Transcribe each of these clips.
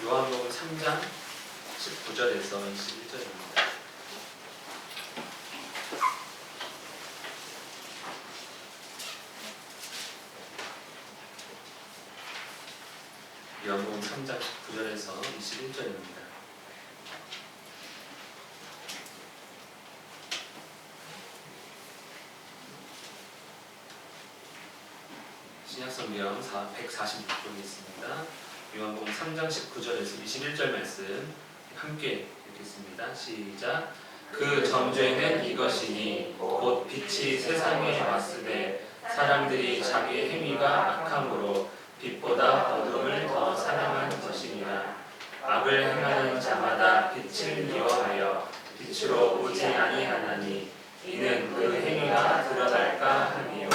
요한복음 3장 19절에서 21절입니다. 요한복음 3장 19절에서 21절입니다. 신약성경 146쪽에 있습니다. 요한복음 3장 19절에서 21절 말씀 함께 읽겠습니다. 시작. 그 정죄는 이것이니 곧 빛이 세상에 왔으되 사람들이 자기의 행위가 악함으로 빛보다 어둠을 더 사랑한 것이니라. 악을 행하는 자마다 빛을 미워하여 빛으로 오지 아니하나니 이는 그 행위가 드러날까 함이요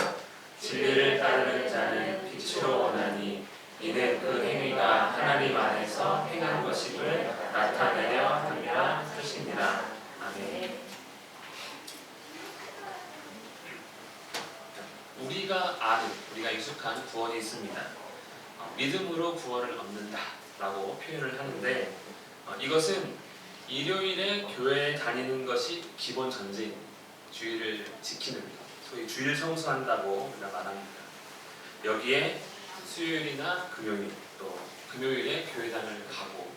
진리를 따르는 자는 빛으로 오나니 이는 그 행위가 하나님 안에서 행한 것임을 나타내려 함이라 하시니라. 아멘. 우리가 익숙한 구원이 있습니다. 믿음으로 구원을 얻는다 라고 표현을 하는데 이것은 일요일에 교회에 다니는 것이 기본 전제입니다. 주일을 지키는 것, 소위 주일 성수한다고 우리가 말합니다. 여기에 수요일이나 금요일, 또 금요일에 교회당을 가고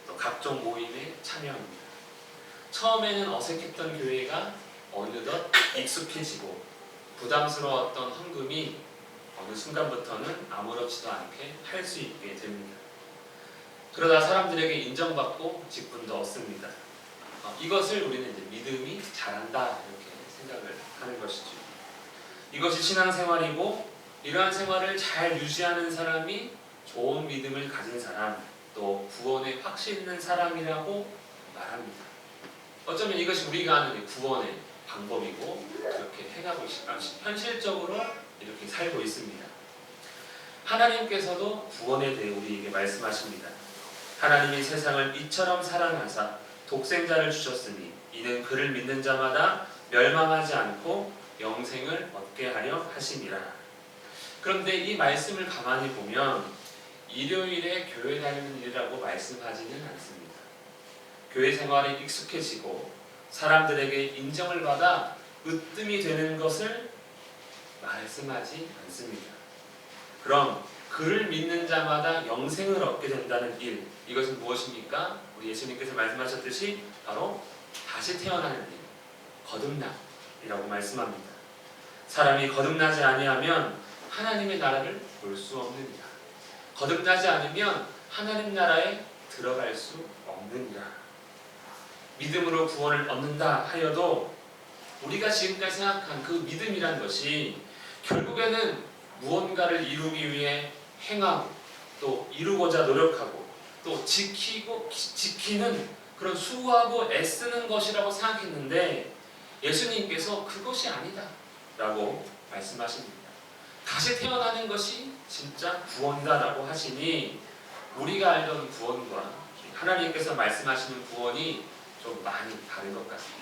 또 각종 모임에 참여합니다. 처음에는 어색했던 교회가 어느덧 익숙해지고 부담스러웠던 헌금이 어느 순간부터는 아무렇지도 않게 할 수 있게 됩니다. 그러다 사람들에게 인정받고 직분도 얻습니다. 이것을 우리는 이제 믿음이 잘한다 이렇게 생각을 하는 것이죠. 이것이 신앙생활이고 이러한 생활을 잘 유지하는 사람이 좋은 믿음을 가진 사람, 또 구원에 확신 있는 사람이라고 말합니다. 어쩌면 이것이 우리가 아는 구원의 방법이고 이렇게 해가고 현실적으로 이렇게 살고 있습니다. 하나님께서도 구원에 대해 우리에게 말씀하십니다. 하나님이 세상을 이처럼 사랑하사 독생자를 주셨으니 이는 그를 믿는 자마다 멸망하지 않고 영생을 얻게 하려 하심이라. 그런데 이 말씀을 가만히 보면 일요일에 교회 다니는 일이라고 말씀하지는 않습니다. 교회 생활에 익숙해지고 사람들에게 인정을 받아 으뜸이 되는 것을 말씀하지 않습니다. 그럼 그를 믿는 자마다 영생을 얻게 된다는 일, 이것은 무엇입니까? 우리 예수님께서 말씀하셨듯이 바로 다시 태어나는 일, 거듭남이라고 말씀합니다. 사람이 거듭나지 아니하면 하나님의 나라를 볼 수 없느니라. 거듭나지 않으면 하나님 나라에 들어갈 수 없느니라. 믿음으로 구원을 얻는다 하여도 우리가 지금까지 생각한 그 믿음이란 것이 결국에는 무언가를 이루기 위해 행하고 또 이루고자 노력하고 또 지키는 그런 수고하고 애쓰는 것이라고 생각했는데 예수님께서 그것이 아니다 라고 말씀하십니다. 다시 태어나는 것이 진짜 구원이다 라고 하시니 우리가 알던 구원과 하나님께서 말씀하시는 구원이 좀 많이 다른 것 같습니다.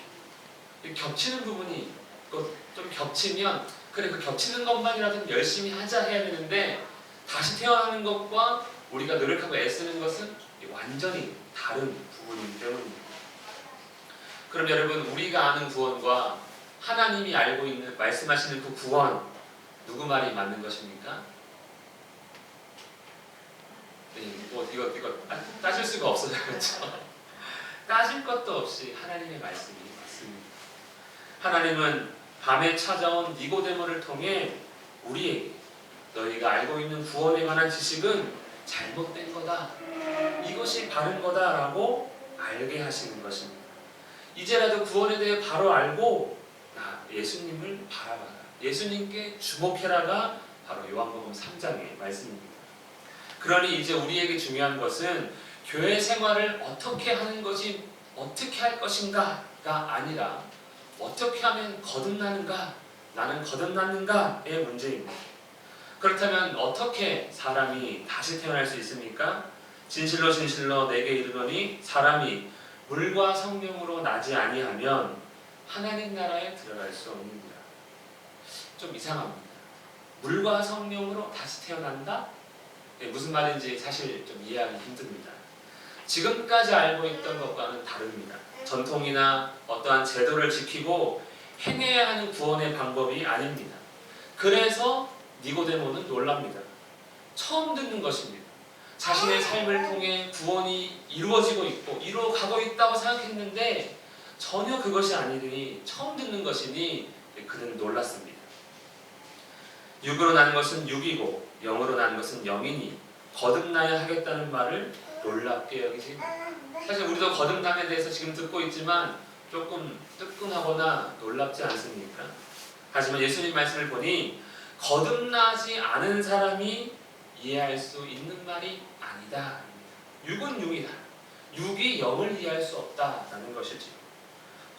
겹치는 부분이 좀 겹치면 그래 그 겹치는 것만이라도 열심히 하자 해야 되는데 다시 태어나는 것과 우리가 노력하고 애쓰는 것은 완전히 다른 부분이기 때문입니다. 그럼 여러분 우리가 아는 구원과 하나님이 알고 있는 말씀하시는 그 구원 누구 말이 맞는 것입니까? 네, 이거 따질 수가 없어요. 그렇죠? 따질 것도 없이 하나님의 말씀이 맞습니다. 하나님은 밤에 찾아온 니고데모를 통해 우리에게 너희가 알고 있는 구원에 관한 지식은 잘못된 거다. 이것이 바른 거다라고 알게 하시는 것입니다. 이제라도 구원에 대해 바로 알고 예수님을 바라봐라. 예수님께 주목해라가 바로 요한복음 3장의 말씀입니다. 그러니 이제 우리에게 중요한 것은 교회 생활을 어떻게 하는 것이 어떻게 할 것인가가 아니라 어떻게 하면 거듭나는가, 나는 거듭났는가의 문제입니다. 그렇다면 어떻게 사람이 다시 태어날 수 있습니까? 진실로 진실로 내게 이르노니 사람이 물과 성령으로 나지 아니하면 하나님 나라에 들어갈 수 없느니라. 좀 이상합니다. 물과 성령으로 다시 태어난다? 네, 무슨 말인지 사실 좀 이해하기 힘듭니다. 지금까지 알고 있던 것과는 다릅니다. 전통이나 어떠한 제도를 지키고 행해야 하는 구원의 방법이 아닙니다. 그래서 니고데모는 놀랍니다. 처음 듣는 것입니다. 자신의 삶을 통해 구원이 이루어지고 있고 이루어가고 있다고 생각했는데 전혀 그것이 아니더니 처음 듣는 것이니 그는 놀랐습니다. 육으로 난 것은 육이고 영으로 난 것은 영이니 거듭나야 하겠다는 말을 놀랍게 여기십니다. 사실 우리도 거듭남에 대해서 지금 듣고 있지만 조금 뜨끔하거나 놀랍지 않습니까? 하지만 예수님 말씀을 보니 거듭나지 않은 사람이 이해할 수 있는 말이 아니다. 육은 육이다. 육이 영을 이해할 수 없다라는 것이죠.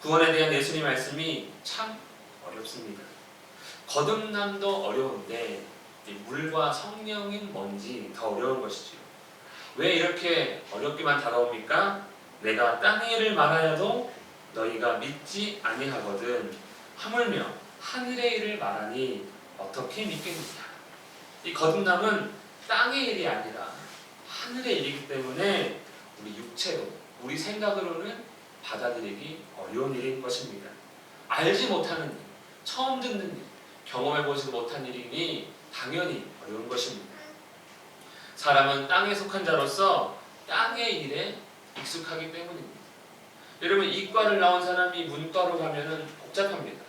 구원에 대한 예수님 말씀이 참 어렵습니다. 거듭남도 어려운데 물과 성령인 뭔지 더 어려운 것이지요. 왜 이렇게 어렵게만 다가옵니까? 내가 땅의 일을 말하여도 너희가 믿지 아니하거든 하물며 하늘의 일을 말하니 어떻게 믿겠느냐. 이 거듭남은 땅의 일이 아니라 하늘의 일이기 때문에 우리 육체로, 우리 생각으로는 받아들이기 어려운 일인 것입니다. 알지 못하는 일, 처음 듣는 일, 경험해보지도 못한 일이니 당연히 어려운 것입니다. 사람은 땅에 속한 자로서 땅의 일에 익숙하기 때문입니다. 여러분, 이과를 나온 사람이 문과로 가면은 복잡합니다.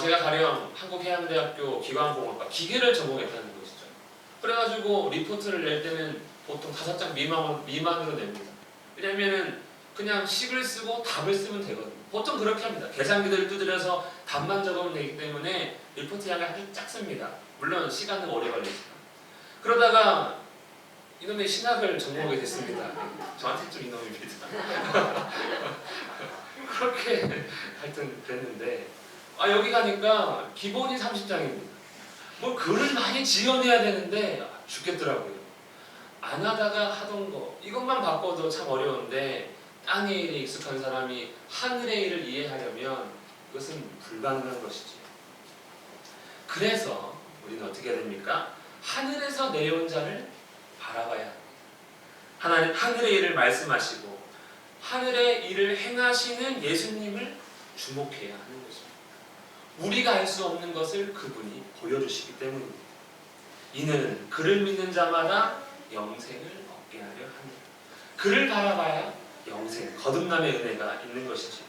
제가 가령 한국해양대학교 기관공학과 기계를 전공했다는 것이죠. 그래가지고 리포트를 낼 때는 보통 5장 미만으로 냅니다. 왜냐면은 그냥 식을 쓰고 답을 쓰면 되거든요. 보통 그렇게 합니다. 계산기들을 두드려서 답만 적으면 되기 때문에 리포트 양이 아주 작습니다. 물론 시간은 오래 걸리지만. 그러다가 이놈의 신학을 전공하게 됐습니다. 저한테 좀 이놈입니다. 그렇게 하여튼 그랬는데 여기 가니까 기본이 30장입니다. 뭐 글을 많이 지어내야 되는데 죽겠더라고요. 안 하다가 하던 거 이것만 바꿔도 참 어려운데 땅의 일에 익숙한 사람이 하늘의 일을 이해하려면 그것은 불가능한 것이지. 그래서 우리는 어떻게 해야 됩니까? 하늘에서 내려온 자를 바라봐야 합니다. 하나님 하늘의 일을 말씀하시고 하늘의 일을 행하시는 예수님을 주목해야 하는 것입니다. 우리가 알 수 없는 것을 그분이 보여주시기 때문입니다. 이는 그를 믿는 자마다 영생을 얻게 하려 합니다. 그를 바라봐야 영생, 거듭남의 은혜가 있는 것이죠.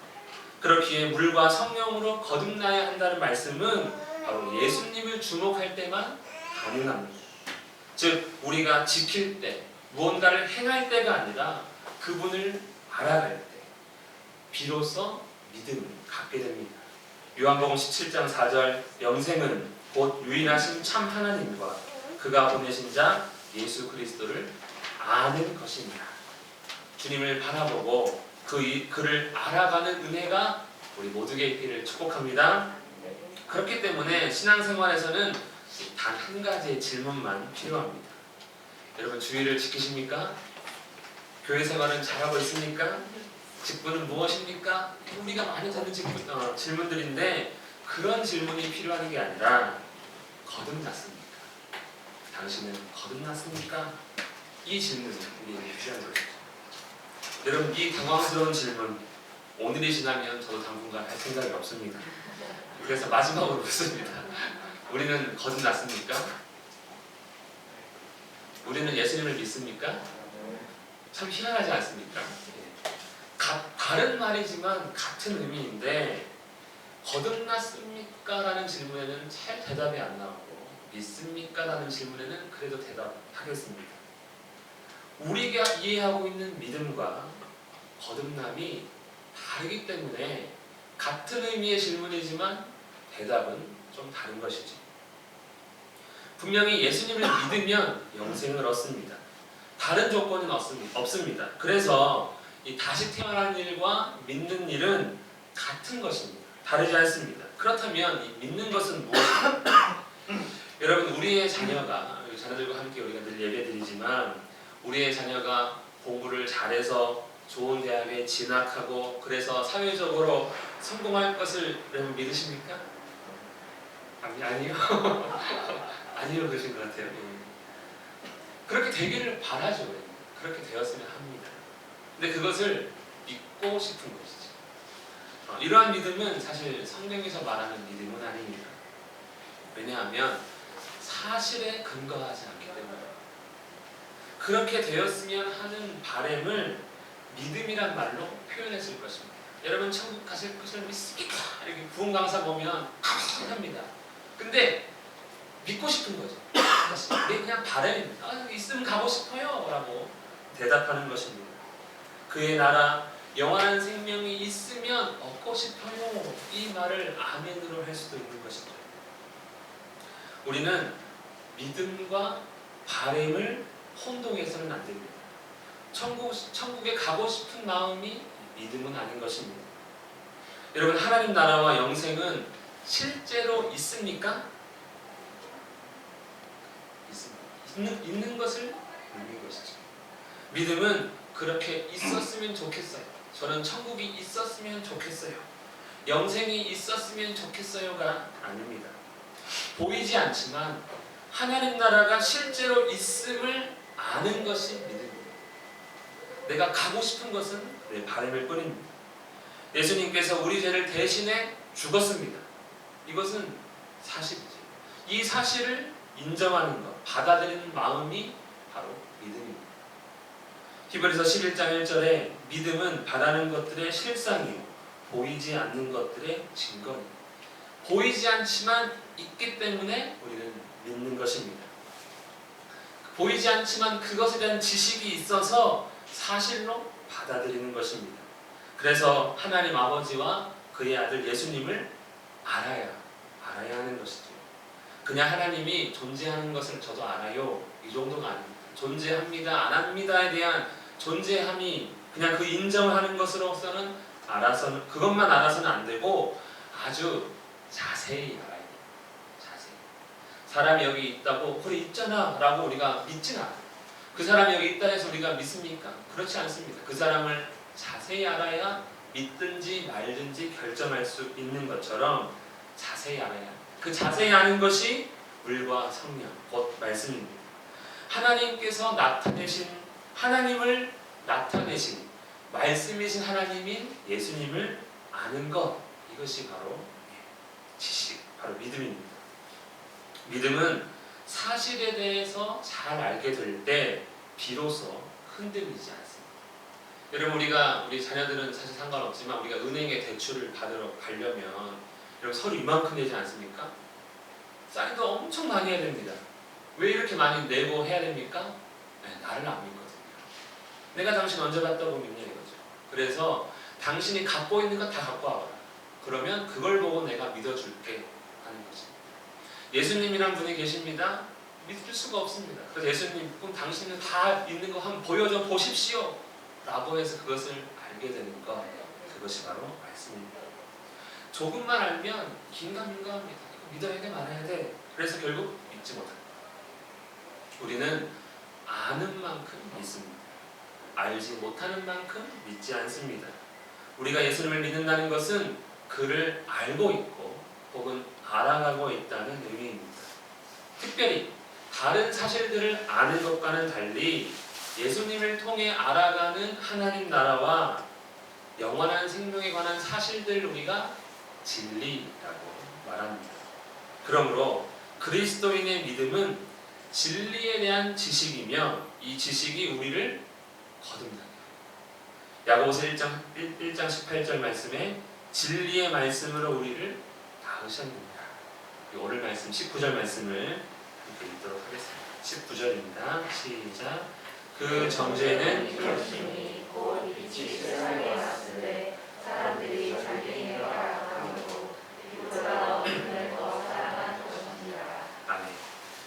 그렇기에 물과 성령으로 거듭나야 한다는 말씀은 바로 예수님을 주목할 때만 가능합니다. 즉 우리가 지킬 때, 무언가를 행할 때가 아니라 그분을 알아갈 때 비로소 믿음을 갖게 됩니다. 요한복음 17장 4절 영생은 곧 유일하신 참 하나님과 그가 보내신 자 예수 그리스도를 아는 것입니다. 주님을 바라보고 그를 알아가는 은혜가 우리 모두에게 있기를 축복합니다. 그렇기 때문에 신앙생활에서는 단 한 가지의 질문만 필요합니다. 여러분 주의를 지키십니까? 교회 생활은 잘하고 있습니까? 직분은 무엇입니까? 우리가 많이 듣는 질문들인데 그런 질문이 필요한 게 아니라 거듭났습니까? 당신은 거듭났습니까? 이 질문이 우리에게 필요한 것이죠. 여러분 이 당황스러운 질문 오늘이 지나면 저도 당분간 할 생각이 없습니다. 그래서 마지막으로 묻습니다. 우리는 거듭났습니까? 우리는 예수님을 믿습니까? 참 희한하지 않습니까? 다른 말이지만 같은 의미인데 거듭났습니까? 라는 질문에는 잘 대답이 안 나오고 믿습니까? 라는 질문에는 그래도 대답하겠습니다. 우리가 이해하고 있는 믿음과 거듭남이 다르기 때문에 같은 의미의 질문이지만 대답은 좀 다른 것이죠. 분명히 예수님을 믿으면 영생을 얻습니다. 다른 조건은 없습니다. 그래서 이 다시 태어나는 일과 믿는 일은 같은 것입니다. 다르지 않습니다. 그렇다면 이 믿는 것은 무엇입니까? 여러분 우리의 자녀가 자녀들과 함께 우리가 늘 예배드리지만 우리의 자녀가 공부를 잘해서 좋은 대학에 진학하고 그래서 사회적으로 성공할 것을 여러분 믿으십니까? 아니요. 아니요 그러신 것 같아요. 그렇게 되기를 바라죠. 그렇게 되었으면 합니다. 근데 그것을 믿고 싶은 것이죠. 이러한 믿음은 사실 성경에서 말하는 믿음은 아닙니다. 왜냐하면 사실에 근거하지 않기 때문에 그렇게 되었으면 하는 바람을 믿음이란 말로 표현했을 것입니다. 여러분 천국 가실 것을 믿습니까? 이렇게 부흥 강사 보면 합니다. 근데 믿고 싶은 거죠. 이게 그냥 바람입니다. 있으면 가고 싶어요 라고 대답하는 것입니다. 그의 나라 영원한 생명이 있으면 얻고 싶어요. 이 말을 아멘으로 할 수도 있는 것이죠. 우리는 믿음과 바람을 혼동해서는 안 됩니다. 천국에 가고 싶은 마음이 믿음은 아닌 것입니다. 여러분 하나님 나라와 영생은 실제로 있습니까? 있습니다. 있는 것을 믿는 것이죠. 믿음은 그렇게 있었으면 좋겠어요. 저는 천국이 있었으면 좋겠어요. 영생이 있었으면 좋겠어요가 아닙니다. 보이지 않지만 하나님 나라가 실제로 있음을 아는 것이 믿음입니다. 내가 가고 싶은 것은 내 바람일 뿐입니다. 예수님께서 우리 죄를 대신해 죽었습니다. 이것은 사실이죠. 이 사실을 인정하는 것, 받아들이는 마음이 바로 믿음입니다. 히브리서 11장 1절에 믿음은 바라는 것들의 실상이요 보이지 않는 것들의 증거입니다. 보이지 않지만 있기 때문에 우리는 믿는 것입니다. 보이지 않지만 그것에 대한 지식이 있어서 사실로 받아들이는 것입니다. 그래서 하나님 아버지와 그의 아들 예수님을 알아야 하는 것이죠. 그냥 하나님이 존재하는 것을 저도 알아요 이 정도가 아닙니다. 존재합니다 안 합니다에 대한 존재함이 그냥 그 인정을 하는 것으로서는 그것만 알아서는 안 되고 아주 자세히 알아야 돼요. 자세히. 사람이 여기 있다고 그래 있잖아 라고 우리가 믿진 않아요. 그 사람이 여기 있다 해서 우리가 믿습니까? 그렇지 않습니다. 그 사람을 자세히 알아야 믿든지 말든지 결정할 수 있는 것처럼 자세히 알아야 합니다. 그 자세히 아는 것이 물과 성령, 곧 말씀입니다. 하나님께서 하나님을 나타내신 말씀이신 하나님인 예수님을 아는 것, 이것이 바로 지식, 바로 믿음입니다. 믿음은 사실에 대해서 잘 알게 될 때 비로소 흔들리지 않습니다. 여러분 우리 자녀들은 사실 상관없지만 우리가 은행에 대출을 받으러 가려면 여러분 서류 이만큼 내지 않습니까? 사인도 엄청 많이 해야 됩니다. 왜 이렇게 많이 내고 해야 됩니까? 네, 나를 안 믿거든요. 내가 당신 언제 봤다고 믿냐 이거죠. 그래서 당신이 갖고 있는 거 다 갖고 와봐라. 그러면 그걸 보고 내가 믿어줄게 하는 것입니다. 예수님이란 분이 계십니다. 믿을 수가 없습니다. 그래서 예수님, 그럼 당신은 다 있는 거 한번 보십시오 라고 해서 그것을 알게 되는 것, 그것이 바로 말씀입니다. 조금만 알면 긴가민가합니다. 믿어야 돼 말아야 돼. 그래서 결국 믿지 못합니다. 우리는 아는 만큼 믿습니다. 알지 못하는 만큼 믿지 않습니다. 우리가 예수님을 믿는다는 것은 그를 알고 있고 혹은 알아가고 있다는 의미입니다. 특별히 다른 사실들을 아는 것과는 달리 예수님을 통해 알아가는 하나님 나라와 영원한 생명에 관한 사실들 우리가 진리라고 말합니다. 그러므로 그리스도인의 믿음은 진리에 대한 지식이며 이 지식이 우리를 거듭나게 야고보서 1장 18절 말씀에 진리의 말씀으로 우리를 낳으셨느니라. 오늘 말씀 19절 말씀을 함께 읽도록 하겠습니다. 19절입니다. 시작. 그 정죄는 열심히 곧 빛이 세상에 왔으되 사람들이 자기 행위가 아니고 빛보다 어둠을 더 사랑한 것이니라. 아멘.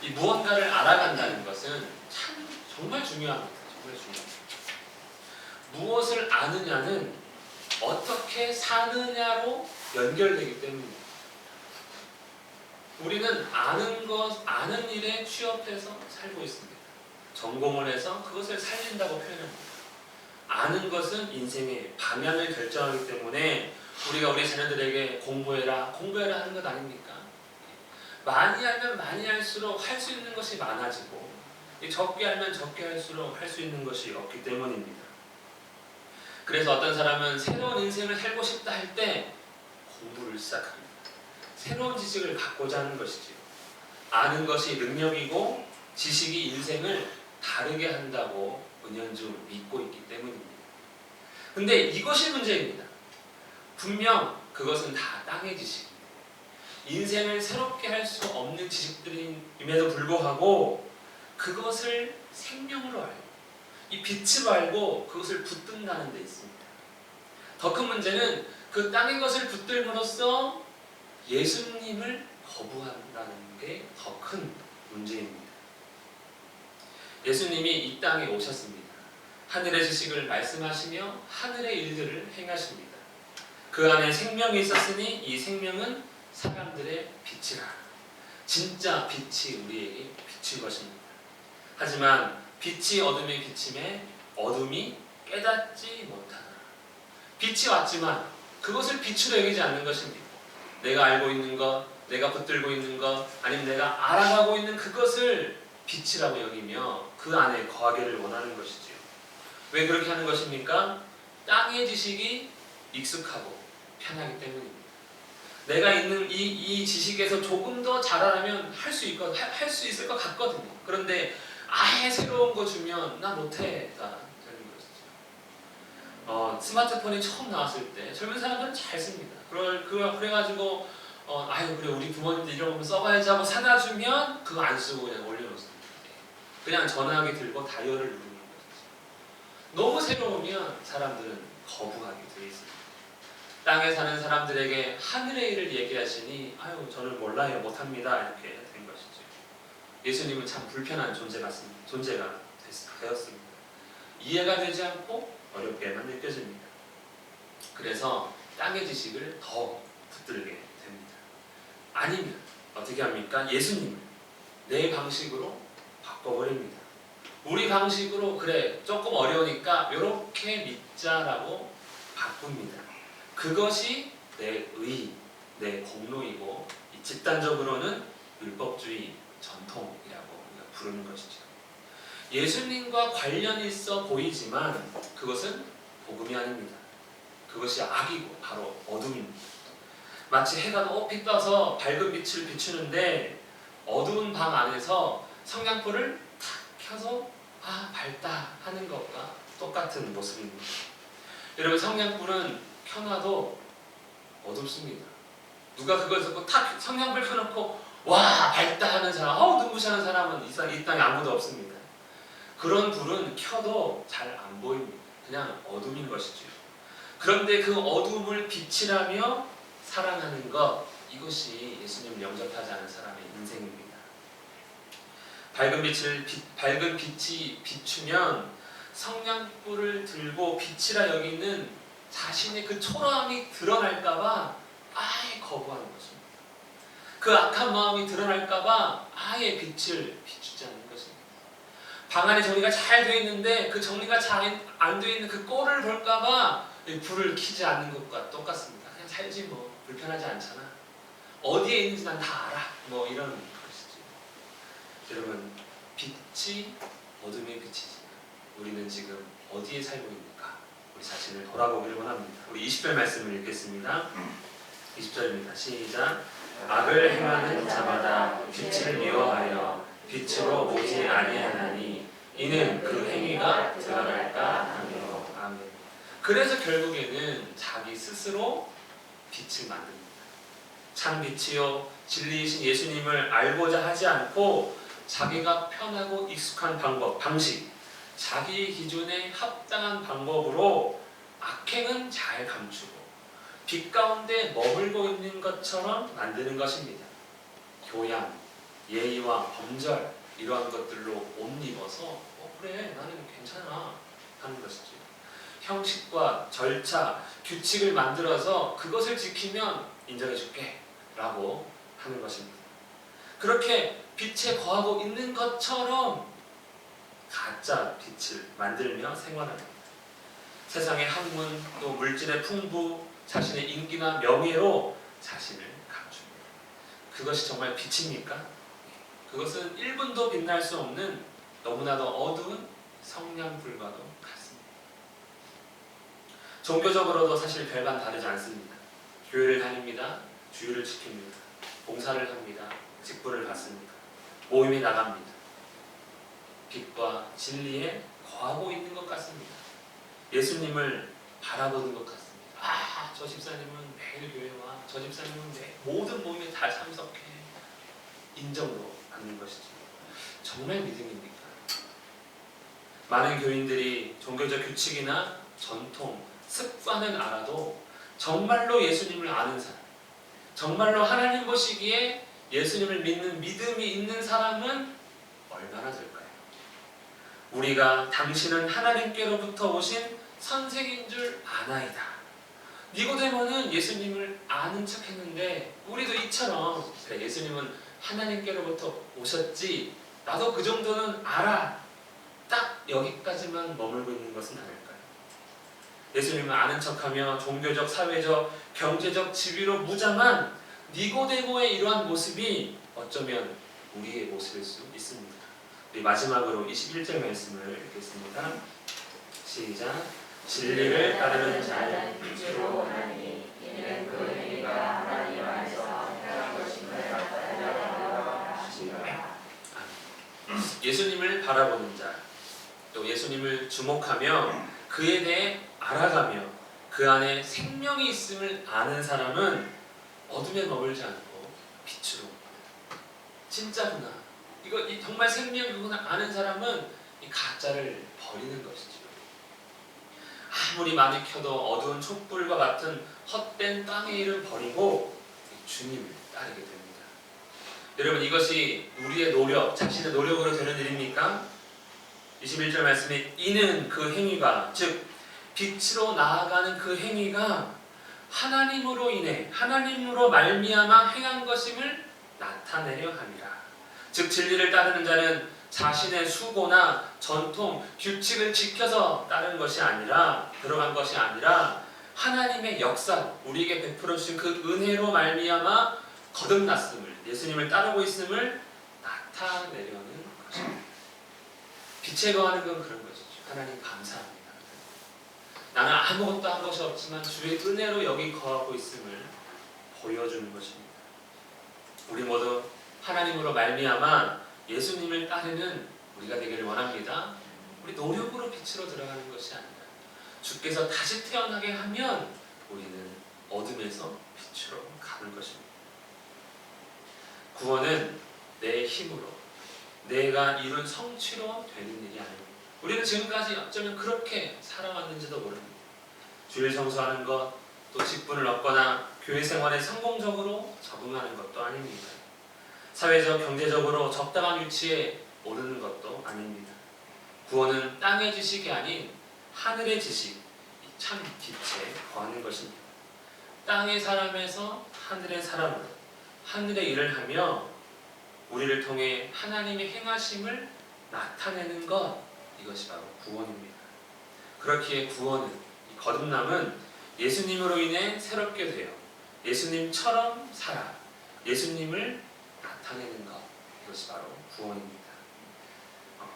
이 무언가를 알아간다는 것은 참 정말 중요합니다. 정말 중요합니다. 무엇을 아느냐는 어떻게 사느냐로 연결되기 때문입니다. 우리는 아는 일에 취업해서 살고 있습니다. 전공을 해서 그것을 살린다고 표현합니다. 아는 것은 인생의 방향을 결정하기 때문에 우리가 우리 자녀들에게 공부해라 하는 것 아닙니까? 많이 알면 많이 할수록 할 수 있는 것이 많아지고 적게 알면 적게 할수록 할 수 있는 것이 없기 때문입니다. 그래서 어떤 사람은 새로운 인생을 살고 싶다 할 때 공부를 시작합니다. 새로운 지식을 갖고자 하는 것이지요. 아는 것이 능력이고 지식이 인생을 다르게 한다고 은연중 믿고 있기 때문입니다. 근데 이것이 문제입니다. 분명 그것은 다 땅의 지식입니다. 인생을 새롭게 할 수 없는 지식들임에도 불구하고 그것을 생명으로 알고 이 빛으로 알고 그것을 붙든다는 데 있습니다. 더 큰 문제는 그 땅의 것을 붙들므로써 예수님을 거부한다는 게 더 큰 문제입니다. 예수님이 이 땅에 오셨습니다. 하늘의 지식을 말씀하시며 하늘의 일들을 행하십니다. 그 안에 생명이 있었으니 이 생명은 사람들의 빛이라. 진짜 빛이 우리에게 비친 것입니다. 하지만 빛이 어둠에 비침에 어둠이 깨닫지 못하더라. 빛이 왔지만 그것을 빛으로 여기지 않는 것입니다. 내가 알고 있는 것, 내가 붙들고 있는 것, 아니면 내가 알아가고 있는 그것을 빛이라고 여기며 그 안에 거하기를 원하는 것이지요. 왜 그렇게 하는 것입니까? 땅의 지식이 익숙하고 편하기 때문입니다. 내가 있는 이 지식에서 조금 더 잘하면 할 수 있을 것 같거든요. 그런데 아예 새로운 거 주면 나 못해가 되는 것이죠. 스마트폰이 처음 나왔을 때 젊은 사람들은 잘 씁니다. 그래가지고 아유 그래 우리 부모님들 이런 거 써봐야지 하고 사다 주면 그거 안 쓰고 그냥 올려놓습니다. 그냥 전화기 들고 다이얼을 누르는 것이죠. 너무 새로우면 사람들은 거부하게 되어 있습니다. 땅에 사는 사람들에게 하늘의 일을 얘기하시니 아유 저는 몰라요 못합니다 이렇게 된 것이죠. 예수님은 참 불편한 존재가 되었습니다. 이해가 되지 않고 어렵게만 느껴집니다. 그래서 땅의 지식을 더 붙들게 됩니다. 아니면 어떻게 합니까? 예수님을 내 방식으로 바꿔버립니다. 우리 방식으로 그래 조금 어려우니까 이렇게 믿자라고 바꿉니다. 그것이 내 의, 내 공로이고 집단적으로는 율법주의 전통이라고 우리가 부르는 것이죠. 예수님과 관련이 있어 보이지만 그것은 복음이 아닙니다. 그것이 악이고 바로 어둠입니다. 마치 해가 높이 떠서 밝은 빛을 비추는데 어두운 방 안에서 성냥불을 탁 켜서 밝다 하는 것과 똑같은 모습입니다. 여러분 성냥불은 켜놔도 어둡습니다. 누가 그걸 듣고 탁 성냥불 켜놓고 와 밝다 하는 사람, 눈부시는 사람은 이 땅에 아무도 없습니다. 그런 불은 켜도 잘 안 보입니다. 그냥 어둠인 것이죠. 그런데 그 어둠을 빛이라며 사랑하는 것, 이것이 예수님을 영접하지 않은 사람의 인생입니다. 밝은 빛이 비추면 성냥불을 들고 빛이라 여기는 자신의 그 초라함이 드러날까봐 아예 거부하는 것입니다. 그 악한 마음이 드러날까봐 아예 빛을 비추지 않는 것입니다. 방 안에 정리가 잘 되어 있는데 그 정리가 잘 안 되어 있는 그 꼴을 볼까봐 불을 켜지 않는 것과 똑같습니다. 그냥 살지 뭐 불편하지 않잖아. 어디에 있는지 난 다 알아. 뭐 이런 것이죠. 여러분 빛이 어둠의 빛이지만 우리는 지금 어디에 살고 있는가? 우리 자신을 돌아보기를 원합니다. 우리 20절 말씀을 읽겠습니다. 20절입니다. 시작. 악을 행하는 자마다 빛을 미워하여 빛으로 오지 아니하나니 이는 그 행위가 드러날까 하며. 아멘. 그래서 결국에는 자기 스스로 빛을 만듭니다. 참 빛이요 진리이신 예수님을 알고자 하지 않고 자기가 편하고 익숙한 방식, 자기 기준에 합당한 방법으로 악행은 잘 감추고 빛 가운데 머물고 있는 것처럼 만드는 것입니다. 교양, 예의와 범절 이러한 것들로 옷 입어서 그래 나는 괜찮아 하는 것이죠. 형식과 절차, 규칙을 만들어서 그것을 지키면 인정해줄게 라고 하는 것입니다. 그렇게 빛에 거하고 있는 것처럼 가짜 빛을 만들며 생활합니다. 세상의 학문, 또 물질의 풍부, 자신의 인기나 명예로 자신을 감춥니다. 그것이 정말 빛입니까? 그것은 1분도 빛날 수 없는 너무나도 어두운 성냥불과도 같습니다. 종교적으로도 사실 별반 다르지 않습니다. 교회를 다닙니다. 주일을 지킵니다. 봉사를 합니다. 직분을 받습니다. 모임에 나갑니다. 빛과 진리에 거하고 있는 것 같습니다. 예수님을 바라보는 것 같습니다. 아, 저 집사님은 매일 교회 와. 저 집사님은 모든 모임에 다 참석해. 인정으로 받는 것이지. 정말 믿음입니까? 많은 교인들이 종교적 규칙이나 전통, 습관은 알아도 정말로 예수님을 아는 사람, 정말로 하나님 보시기에 예수님을 믿는 믿음이 있는 사람은 얼마나 될까요? 우리가 당신은 하나님께로부터 오신 선생인 줄 아나이다. 니고데모는 예수님을 아는 척했는데 우리도 이처럼 그래, 예수님은 하나님께로부터 오셨지, 나도 그 정도는 알아, 딱 여기까지만 머물고 있는 것은 아닐까요? 예수님을 아는 척하며 종교적, 사회적, 경제적 지위로 무장한 니고데모의 이러한 모습이 어쩌면 우리의 모습일 수 있습니다. 우리 마지막으로 21절 말씀을 읽겠습니다. 시작. 진리를 따르는 자는 빛으로 원하니 이는 그 행위가 하나님 안에서 행한 것임을 나타내려 하시니라. 예수님을 바라보는 자, 또 예수님을 주목하며 그에 대해 알아가며 그 안에 생명이 있음을 아는 사람은 어둠에 머물지 않고 빛으로, 진짜구나, 이거 정말 생명이구나 아는 사람은 이 가짜를 버리는 것이죠. 아무리 많이 켜도 어두운 촛불과 같은 헛된 땅의 일을 버리고 주님을 따르게 됩니다. 여러분, 이것이 우리의 노력, 자신의 노력으로 되는 일입니까? 21절 말씀에 이는 그 행위가, 즉 빛으로 나아가는 그 행위가 하나님으로 인해, 하나님으로 말미암아 행한 것임을 나타내려 함이라. 즉 진리를 따르는 자는 자신의 수고나 전통, 규칙을 지켜서 따른 것이 아니라, 들어간 것이 아니라 하나님의 역사, 우리에게 베풀어 주신 그 은혜로 말미암아 거듭났음을, 예수님을 따르고 있음을 나타내려는 것입니다. 빛에 거하는 건 그런 것이죠. 하나님 감사합니다. 나는 아무것도 한 것이 없지만 주의 은혜로 여기 거하고 있음을 보여주는 것입니다. 우리 모두 하나님으로 말미암아 예수님을 따르는 우리가 되기를 원합니다. 우리 노력으로 빛으로 들어가는 것이 아니라 주께서 다시 태어나게 하면 우리는 어둠에서 빛으로 가는 것입니다. 구원은 내 힘으로, 내가 이룬 성취로 되는 일이 아닙니다. 우리는 지금까지 어쩌면 그렇게 살아왔는지도 모릅니다. 주일 성수하는 것, 또 직분을 얻거나 교회 생활에 성공적으로 적응하는 것도 아닙니다. 사회적, 경제적으로 적당한 위치에 오르는 것도 아닙니다. 구원은 땅의 지식이 아닌 하늘의 지식, 참 빛에 거하는 것입니다. 땅의 사람에서 하늘의 사람으로, 하늘의 일을 하며 우리를 통해 하나님의 행하심을 나타내는 것, 이것이 바로 구원입니다. 그렇기에 구원은, 이 거듭남은 예수님으로 인해 새롭게 되어 예수님처럼 살아 예수님을 나타내는 것, 이것이 바로 구원입니다.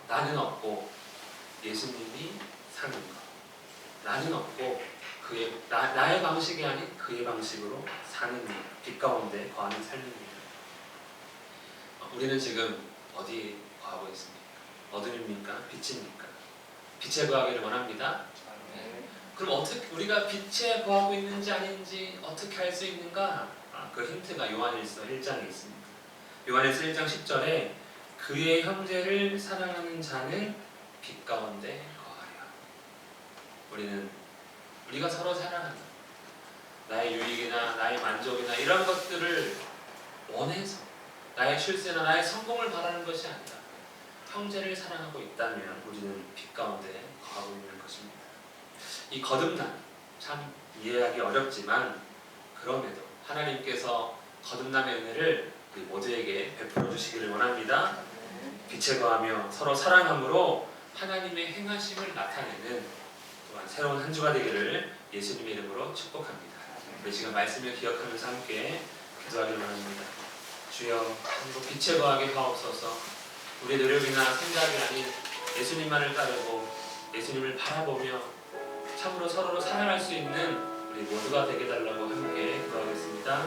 나는 없고 예수님이 사는 것, 나는 없고 나의 방식이 아닌 그의 방식으로 사는 일, 빛 가운데 거하는 삶입니다. 우리는 지금 어디에 거하고 있습니까? 어둠입니까? 빛입니까? 빛에 거하기를 원합니다. 네. 그럼 어떻게 우리가 빛에 거하고 있는지 아닌지 어떻게 알 수 있는가? 그 힌트가 요한일서 1장에 있습니다. 요한일서 1장 10절에 그의 형제를 사랑하는 자는 빛 가운데 거하랴. 우리가 서로 사랑한다. 나의 유익이나 나의 만족이나 이런 것들을 원해서 나의 출세나 나의 성공을 바라는 것이 아니라 형제를 사랑하고 있다면 우리는 빛 가운데 거하고 있는 것입니다. 이 거듭남, 참 이해하기 어렵지만 그럼에도 하나님께서 거듭남의 은혜를 우리 모두에게 베풀어 주시기를 원합니다. 빛에 거하며 서로 사랑함으로 하나님의 행하심을 나타내는 또한 새로운 한 주가 되기를 예수님의 이름으로 축복합니다. 우리 지금 말씀을 기억하면서 함께 기도하기를 원합니다. 주여, 빛에 거하게 하옵소서. 우리의 노력이나 생각이 아닌 예수님만을 따르고 예수님을 바라보며 참으로 서로를 사랑할 수 있는 우리 모두가 되게 달라고 함께 기도하겠습니다.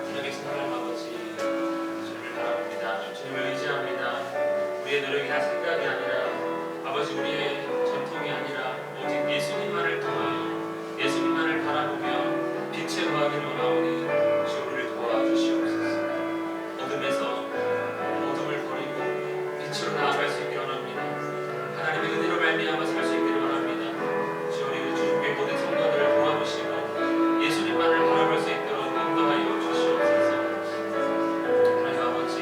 주님께서 하나님 아버지 주님을 바라봅니다. 주님을 의지합니다. 우리의 노력이나 생각이 아니라 아버지 우리의 전통이 아니라 오직 예수님만을 통하여 예수님만을 바라보며 빛에 거하기를 원하오니 주 우리를 도와주시옵소서. 어둠에서 어둠을 버리고 빛으로 나아갈 수 있기를 원합니다. 하나님의 은혜로 말미암아 살 수 있기를 원합니다. 주 우리 주님의 모든 성도들을 도와주시고 예수님만을 바라볼 수 있도록 인도하여 주시옵소서. 하나님 아버지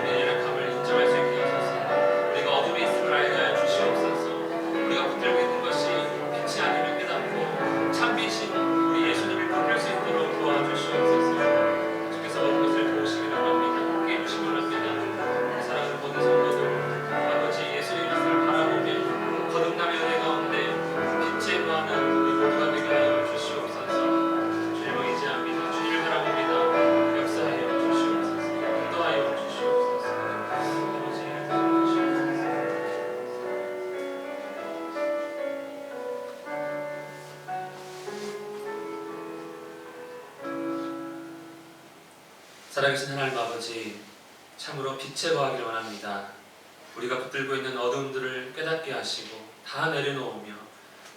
우리의 연약함을 인정할 수 있게 하소서. 우리가 어둠에 있음을 알게 하여 주시옵소서. 우리가 붙들고 있는 것이 빛이 아님을 깨닫고 참빛인 우리 예수님을 붙들 수 있도록 도와주시옵소서. 주께서 모든 것을 도우시기를 원합니다. 함께 해주시기 원합니다. 사랑하는 모든 성도들 아버지 예수님을 바라보며 거듭남의 은혜 가운데 빛에 거하는 우리 모두가 되게 하여 주시옵소서. 주님을 의지합니다. 주님을 바라봅니다. 역사하여 주시옵소서. 인도하여 주시옵소서. 아버지 살아계신 하나님 아버지 참으로 빛에 거하기를 원합니다. 우리가 붙들고 있는 어둠들을 깨닫게 하시고 다 내려놓으며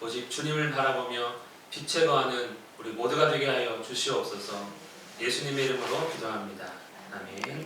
오직 주님을 바라보며 빛에 거하는 우리 모두가 되게 하여 주시옵소서. 예수님의 이름으로 기도합니다. 아멘.